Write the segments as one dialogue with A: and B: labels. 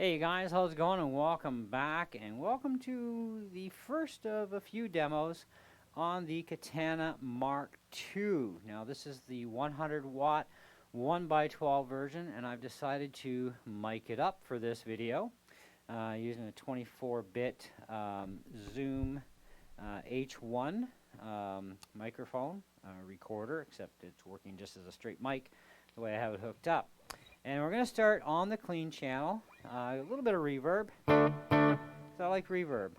A: Hey guys, how's it going? And welcome back, and welcome to the first of a few demos on the Katana MK2. Now this is the 100 watt 1x12 version, and I've decided to mic it up for this video using a 24-bit Zoom H1 microphone recorder, except it's working just as a straight mic the way I have it hooked up. And we're going to start on the clean channel, a little bit of reverb, because I like reverb.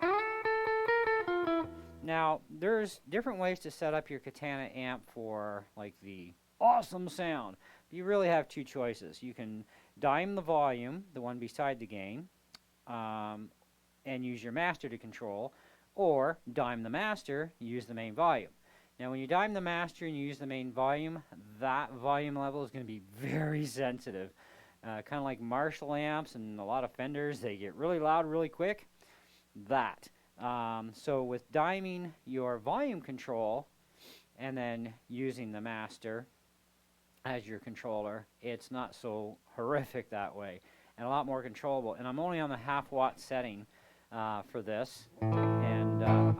A: Now, there's different ways to set up your Katana amp for like the awesome sound. You really have two choices. You can dime the volume, the one beside the gain, and use your master to control, or dime the master, use the main volume. Now when you dime the master and you use the main volume, that volume level is going to be very sensitive. Kind of like Marshall amps and a lot of Fenders, they get really loud really quick. So with diming your volume control and then using the master as your controller, it's not so horrific that way and a lot more controllable. And I'm only on the half-watt setting for this.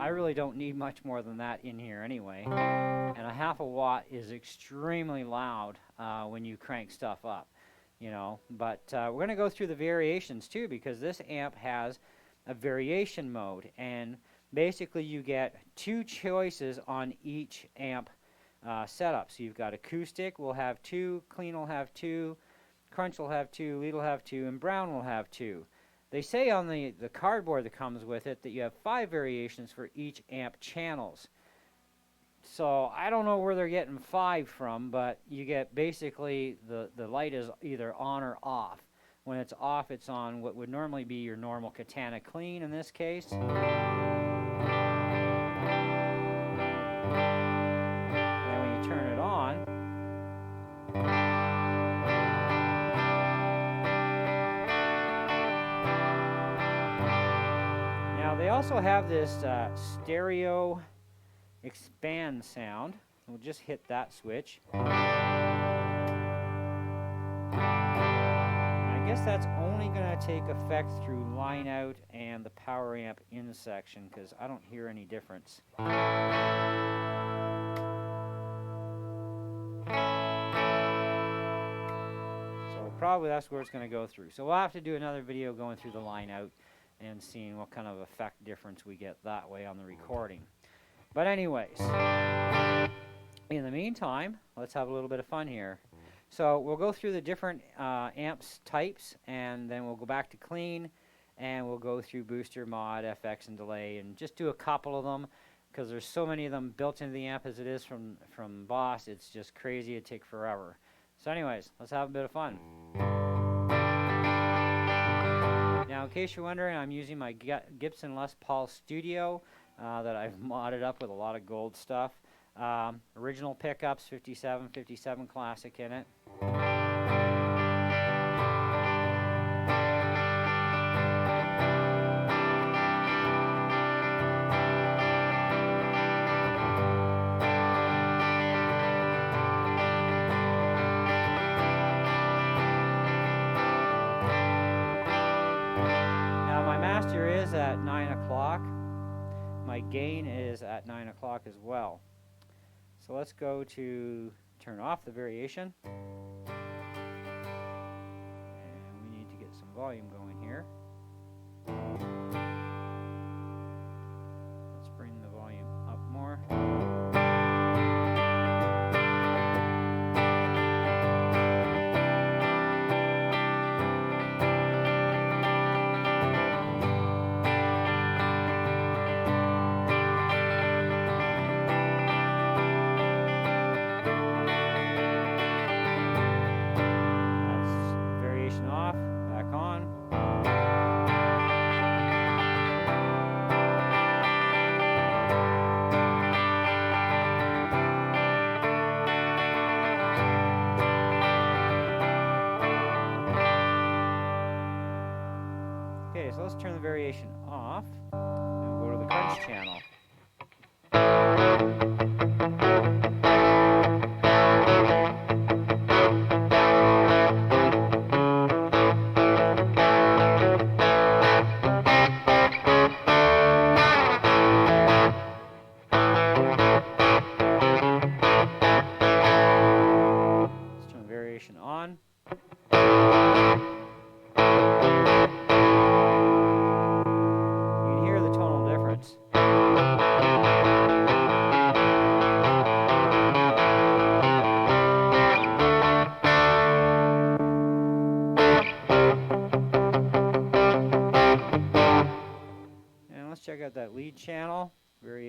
A: I really don't need much more than that in here anyway. And a half a watt is extremely loud when you crank stuff up, you know. But we're going to go through the variations too, because this amp has a variation mode. And basically you get two choices on each amp setup. So you've got acoustic will have two, clean will have two, crunch will have two, lead will have two, and brown will have two. They say on the cardboard that comes with it that you have 5 variations for each amp channels. So I don't know where they're getting 5 from, but you get basically the light is either on or off. When it's off, it's on what would normally be your normal Katana clean in this case. And then when you turn it on, they also have this stereo expand sound. We'll just hit that switch. I guess that's only going to take effect through line out and the power amp in section, because I don't hear any difference. So probably that's where it's going to go through. So we'll have to do another video going through the line out and seeing what kind of effect difference we get that way on the recording. But anyways, in the meantime, let's have a little bit of fun here. So we'll go through the different amps types, and then we'll go back to clean, and we'll go through booster, mod, FX, and delay, and just do a couple of them, because there's so many of them built into the amp as it is from Boss. It's just crazy. It'd take forever. So anyways, let's have a bit of fun. Now, in case you're wondering, I'm using my Gibson Lespaul Studio that I've modded up with a lot of gold stuff. Original pickups, 57 Classic in it. Is at 9 o'clock. My gain is at 9 o'clock as well. So let's go to turn off the variation. And we need to get some volume going here. Let's bring the volume up more. So let's turn the variation off and go to the crunch channel.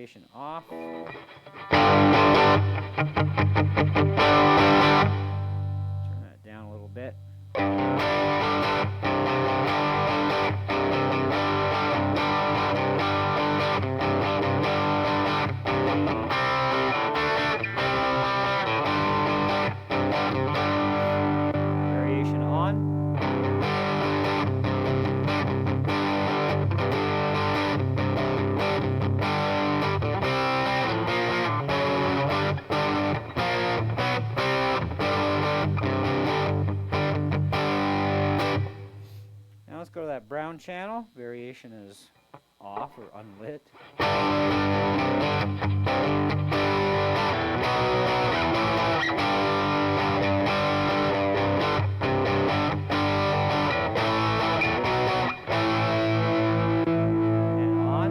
A: variation off. Turn that down a little bit. Variation on. Now let's go to that brown channel. Variation is off or unlit. And on.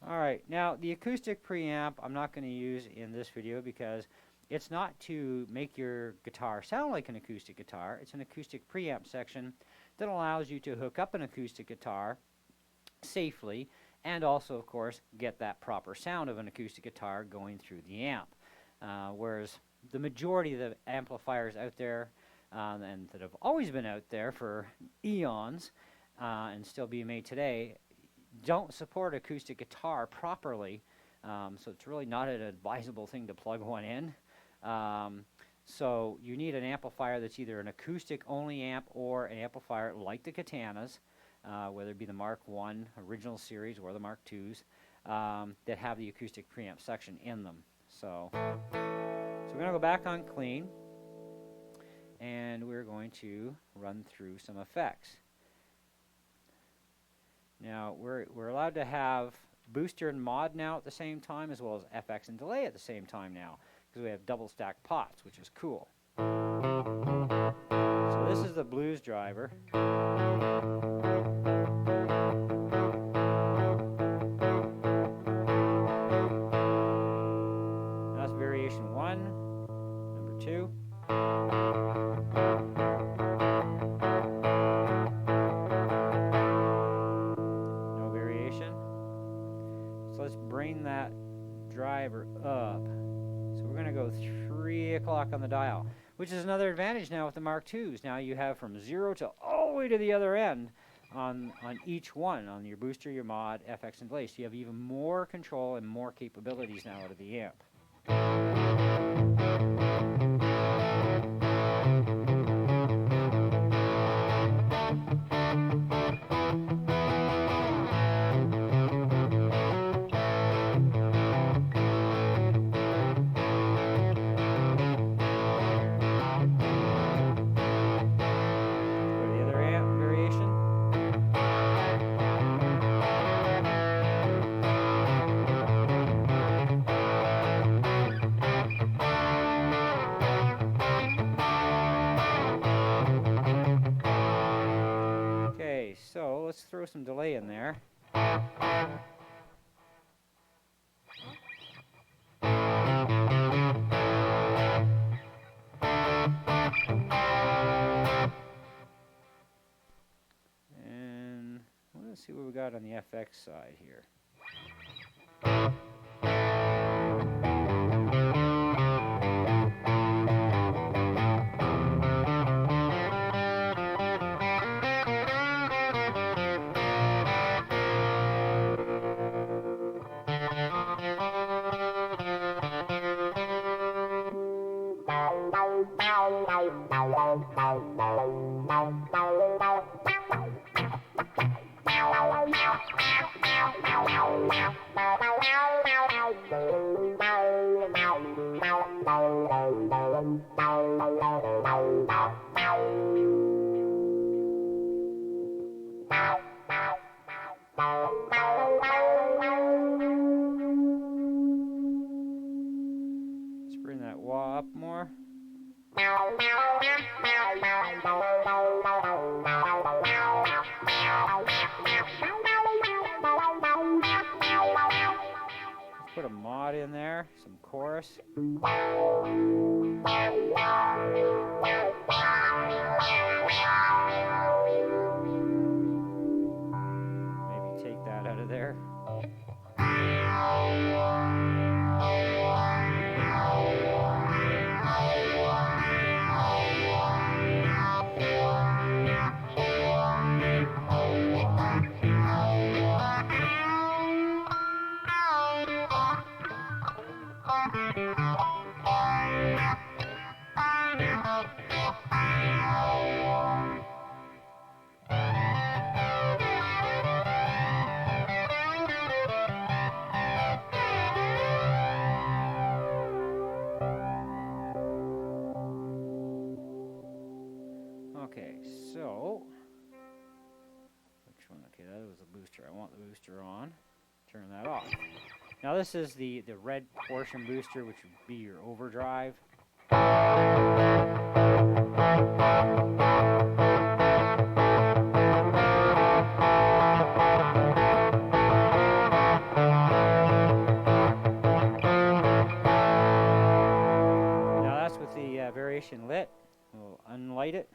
A: Alright, now the acoustic preamp I'm not going to use in this video because it's not to make your guitar sound like an acoustic guitar. It's an acoustic preamp section that allows you to hook up an acoustic guitar safely and also, of course, get that proper sound of an acoustic guitar going through the amp. Whereas the majority of the amplifiers out there and that have always been out there for eons and still being made today don't support acoustic guitar properly, so it's really not an advisable thing to plug one in. So you need an amplifier that's either an acoustic only amp or an amplifier like the Katanas, whether it be the Mark I original series or the Mark IIs, that have the acoustic preamp section in them. So we're going to go back on clean, and we're going to run through some effects. Now, we're allowed to have booster and mod now at the same time, as well as FX and delay at the same time now, because we have double stacked pots, which is cool. So this is the blues driver. That's variation 1, number 2. Bring that driver up. So we're going to go 3 o'clock on the dial, which is another advantage now with the Mark IIs. Now you have from 0 to all the way to the other end on each one, on your booster, your mod, FX, and delay. So you have even more control and more capabilities now out of the amp. So let's throw some delay in there. And let's see what we got on the FX side here. Let's bring that wah up more. chorus. Maybe take that out of there. Okay, so which one? Okay, that was the booster. I want the booster on. Turn that off. Now this is the red portion booster, which would be your overdrive. Now that's with the variation lit. We'll unlight it.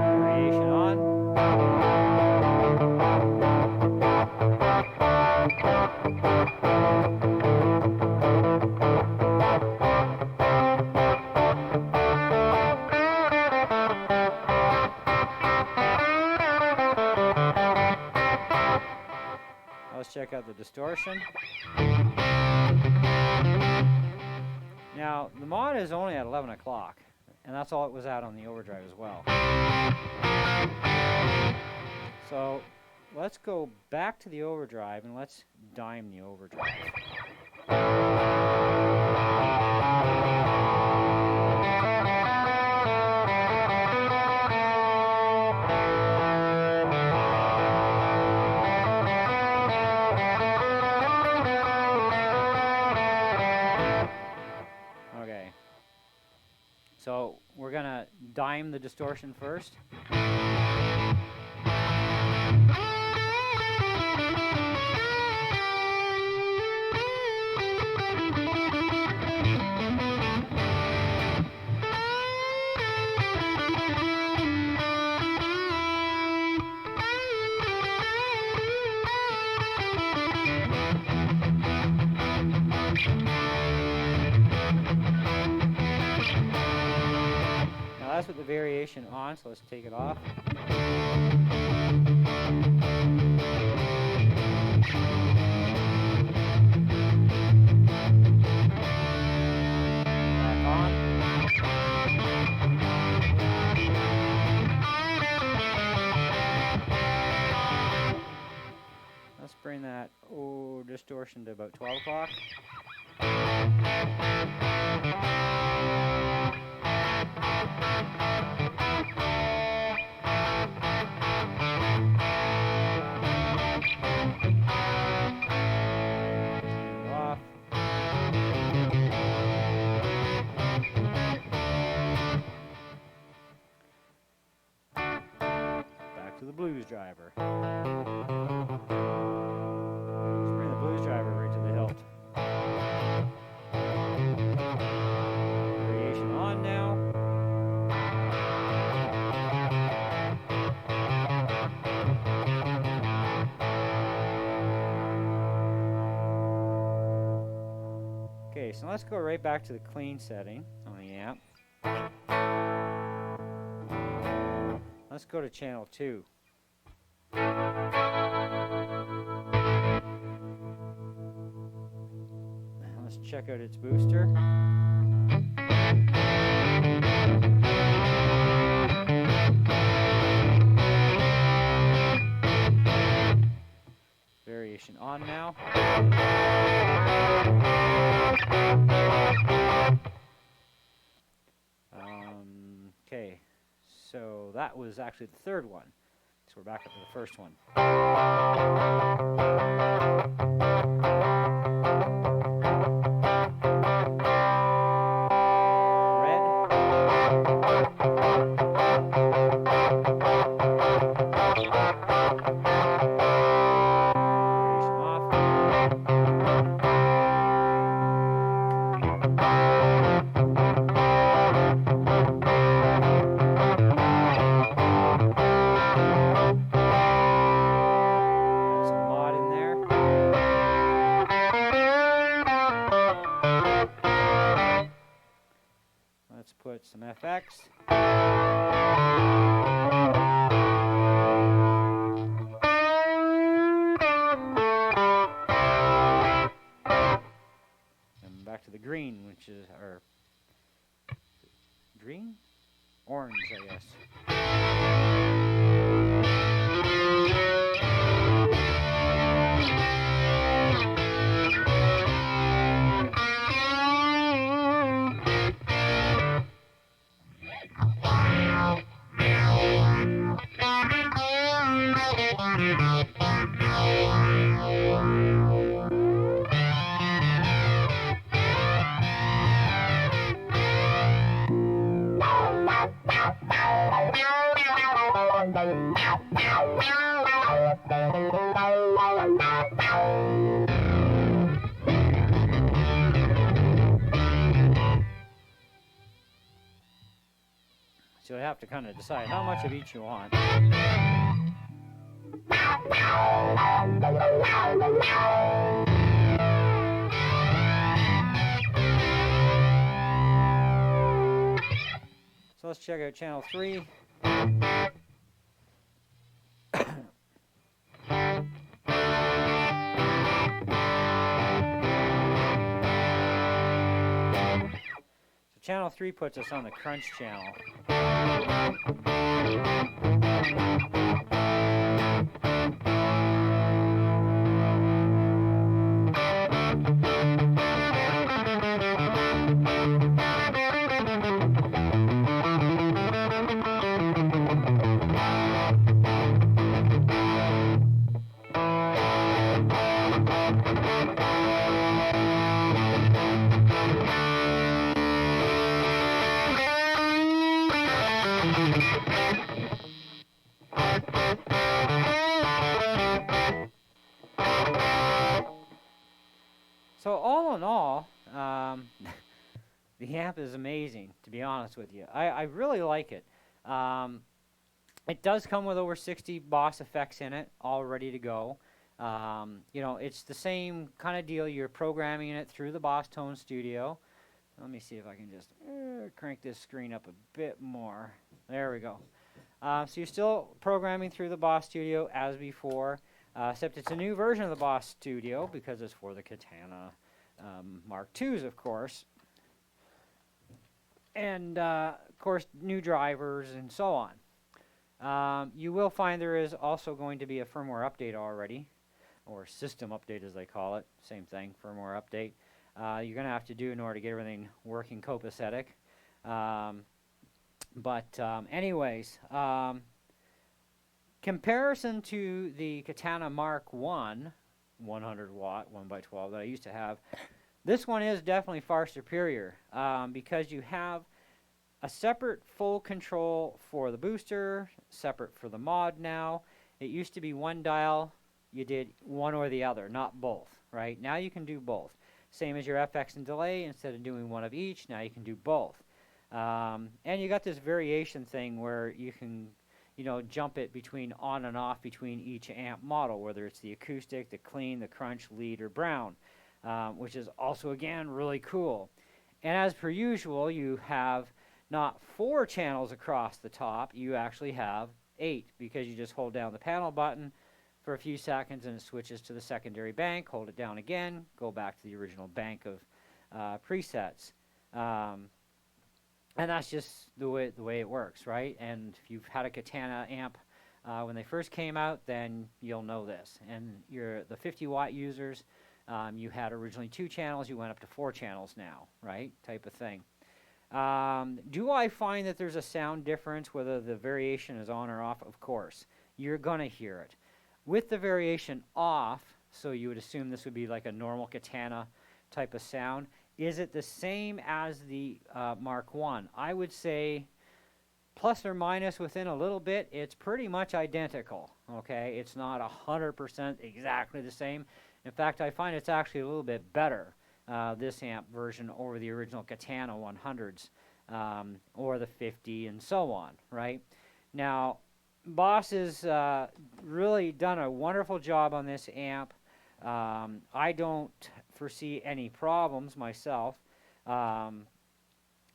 A: Variation on. Let's check out the distortion. Now, the mod is only at 11 o'clock, and that's all it was at on the overdrive as well. So, let's go back to the overdrive and let's dime the overdrive. Okay, so we're gonna dime the distortion first. That's with the variation on, so let's take it off. Back on. Let's bring that distortion to about 12 o'clock. Off. Back to the blues driver. Let's bring the blues driver right to the hilt. Variation on now. Okay, so let's go right back to the clean setting on the amp. Let's go to channel 2. Let's check out its booster. Variation on now. Okay, so that was actually the third one. So we're back up to the first one. Red. effects. And back to the green, which is our green? Orange, I guess. So you have to kind of decide how much of each you want. So let's check out channel 3. Channel 3 puts us on the crunch channel. So all in all, the amp is amazing, to be honest with you. I really like it. It does come with over 60 Boss effects in it, all ready to go. You know, it's the same kind of deal. You're programming it through the Boss Tone Studio. Let me see if I can just crank this screen up a bit more. There we go. So you're still programming through the Boss Studio as before, except it's a new version of the Boss Studio because it's for the Katana Mark IIs, of course. And, of course, new drivers and so on. You will find there is also going to be a firmware update already, or system update as they call it. Same thing, firmware update. You're going to have to do in order to get everything working copacetic. Anyways, comparison to the Katana Mark I, 100 watt, 1x12 that I used to have, this one is definitely far superior because you have a separate full control for the booster, separate for the mod now. It used to be one dial, you did one or the other, not both, right? Now you can do both. Same as your FX and delay, instead of doing one of each, now you can do both. And you got this variation thing where you can, you know, jump it between on and off between each amp model, whether it's the acoustic, the clean, the crunch, lead, or brown, which is also, again, really cool. And as per usual, you have not 4 channels across the top, you actually have 8, because you just hold down the panel button for a few seconds and it switches to the secondary bank, hold it down again, go back to the original bank of presets. And that's just the way it works, right? And if you've had a Katana amp when they first came out, then you'll know this. And the 50 watt users, you had originally 2 channels, you went up to 4 channels now, right? Type of thing. Do I find that there's a sound difference whether the variation is on or off? Of course. You're going to hear it. With the variation off, so you would assume this would be like a normal Katana type of sound, is it the same as the Mark I? I would say plus or minus within a little bit, it's pretty much identical, okay? It's not 100% exactly the same. In fact, I find it's actually a little bit better, this amp version over the original Katana 100s or the 50 and so on, right? Now, Boss has really done a wonderful job on this amp. I don't foresee any problems myself.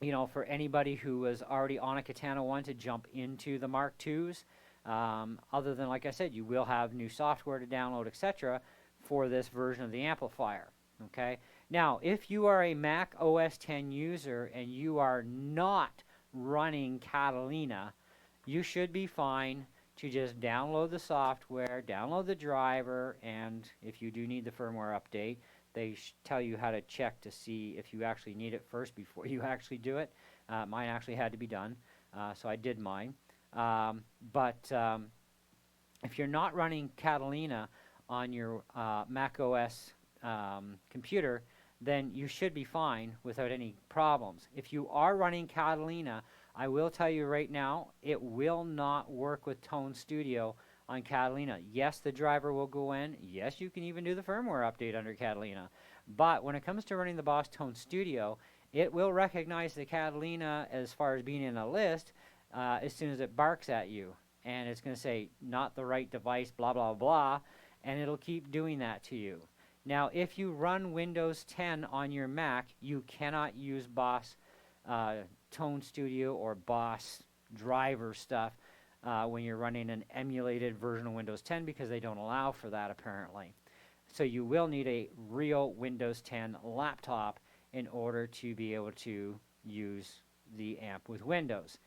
A: you know, for anybody who was already on a Katana 1 to jump into the Mark IIs. Other than, like I said, you will have new software to download, etc., for this version of the amplifier. Okay. Now, if you are a Mac OS X user and you are not running Catalina, you should be fine to just download the software, download the driver, and if you do need the firmware update, they tell you how to check to see if you actually need it first before you actually do it. Mine actually had to be done, so I did mine. But if you're not running Catalina on your Mac OS computer, then you should be fine without any problems. If you are running Catalina, I will tell you right now, it will not work with Tone Studio on Catalina. Yes, the driver will go in. Yes, you can even do the firmware update under Catalina. But when it comes to running the Boss Tone Studio, it will recognize the Catalina as far as being in a list as soon as it barks at you. And it's going to say, not the right device, blah, blah, blah, and it'll keep doing that to you. Now, if you run Windows 10 on your Mac, you cannot use Boss Tone Studio or Boss driver stuff when you're running an emulated version of Windows 10 because they don't allow for that apparently. So you will need a real Windows 10 laptop in order to be able to use the amp with Windows.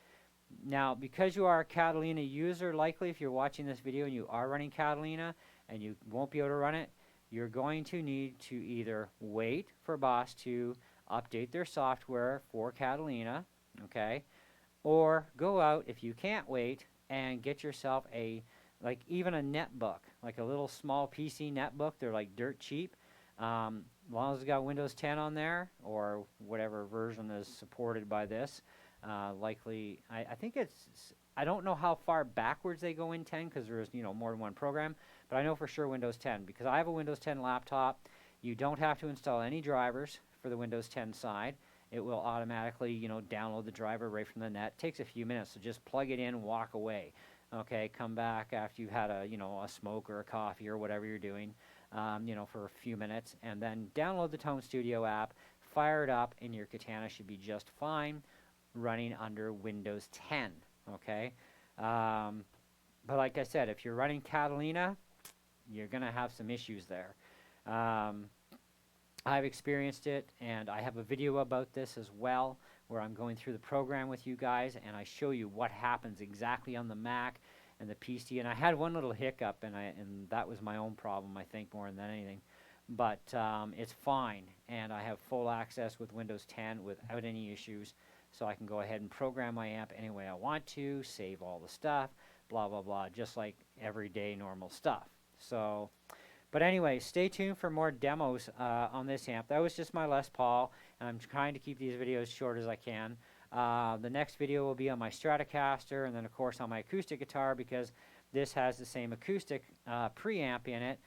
A: Now, because you are a Catalina user, likely if you're watching this video and you are running Catalina and you won't be able to run it, you're going to need to either wait for Boss to update their software for Catalina, okay, or go out, if you can't wait, and get yourself a, like even a netbook, like a little small PC netbook. They're like dirt cheap. As long as it's got Windows 10 on there, or whatever version is supported by this. Likely, I think it's, I don't know how far backwards they go in 10 because there's, you know, more than one program, but I know for sure Windows 10 because I have a Windows 10 laptop. You don't have to install any drivers for the Windows 10 side. It will automatically, you know, download the driver right from the net. It takes a few minutes, so just plug it in, walk away. Okay, come back after you've had a, you know, a smoke or a coffee or whatever you're doing, you know, for a few minutes, and then download the Tone Studio app, fire it up, and your Katana should be just fine running under Windows 10, okay? But like I said, if you're running Catalina, you're going to have some issues there. I've experienced it, and I have a video about this as well, where I'm going through the program with you guys, and I show you what happens exactly on the Mac and the PC. And I had one little hiccup, and that was my own problem, I think, more than anything. But it's fine, and I have full access with Windows 10 without any issues. So I can go ahead and program my amp any way I want to, save all the stuff, blah, blah, blah, just like everyday normal stuff. So, but anyway, stay tuned for more demos on this amp. That was just my Les Paul, and I'm trying to keep these videos short as I can. The next video will be on my Stratocaster, and then of course on my acoustic guitar, because this has the same acoustic preamp in it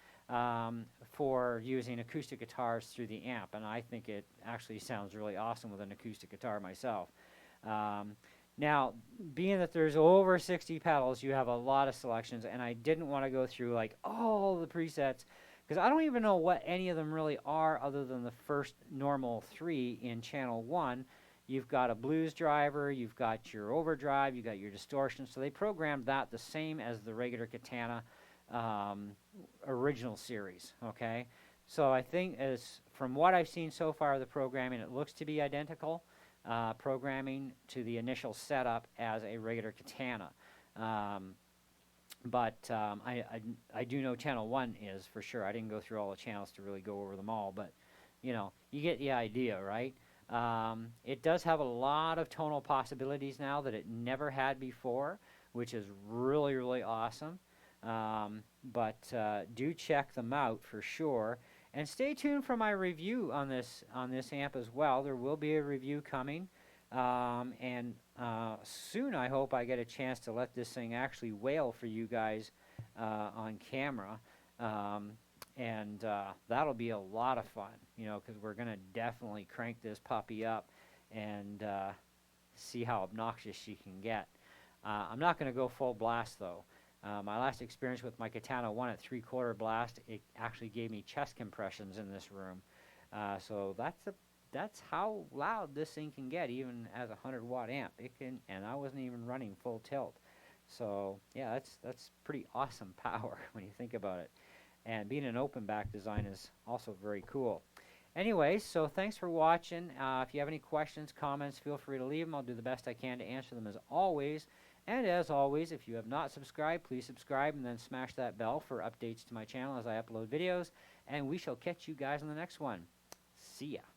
A: for using acoustic guitars through the amp, and I think it actually sounds really awesome with an acoustic guitar myself. Now, being that there's over 60 pedals, you have a lot of selections, and I didn't want to go through like all the presets, because I don't even know what any of them really are other than the first normal 3 in channel 1. You've got a blues driver, you've got your overdrive, you've got your distortion, so they programmed that the same as the regular Katana original series, okay? So I think, as from what I've seen so far of the programming, it looks to be identical programming to the initial setup as a regular Katana. But I do know channel 1 is for sure. I didn't go through all the channels to really go over them all, but you know, you get the idea, right? It does have a lot of tonal possibilities now that it never had before, which is really, really awesome. But do check them out for sure, and stay tuned for my review on this amp as well. There will be a review coming, and soon I hope I get a chance to let this thing actually wail for you guys on camera, and that'll be a lot of fun, you know, because we're gonna definitely crank this puppy up and see how obnoxious she can get. I'm not gonna go full blast though. My last experience with my Katana 1 at 3/4 blast, it actually gave me chest compressions in this room. So that's how loud this thing can get, even as a 100-watt amp. It can, and I wasn't even running full tilt. So yeah, that's pretty awesome power when you think about it. And being an open back design is also very cool. Anyway, so thanks for watching. If you have any questions, comments, feel free to leave them. I'll do the best I can to answer them as always. And as always, if you have not subscribed, please subscribe and then smash that bell for updates to my channel as I upload videos. And we shall catch you guys on the next one. See ya.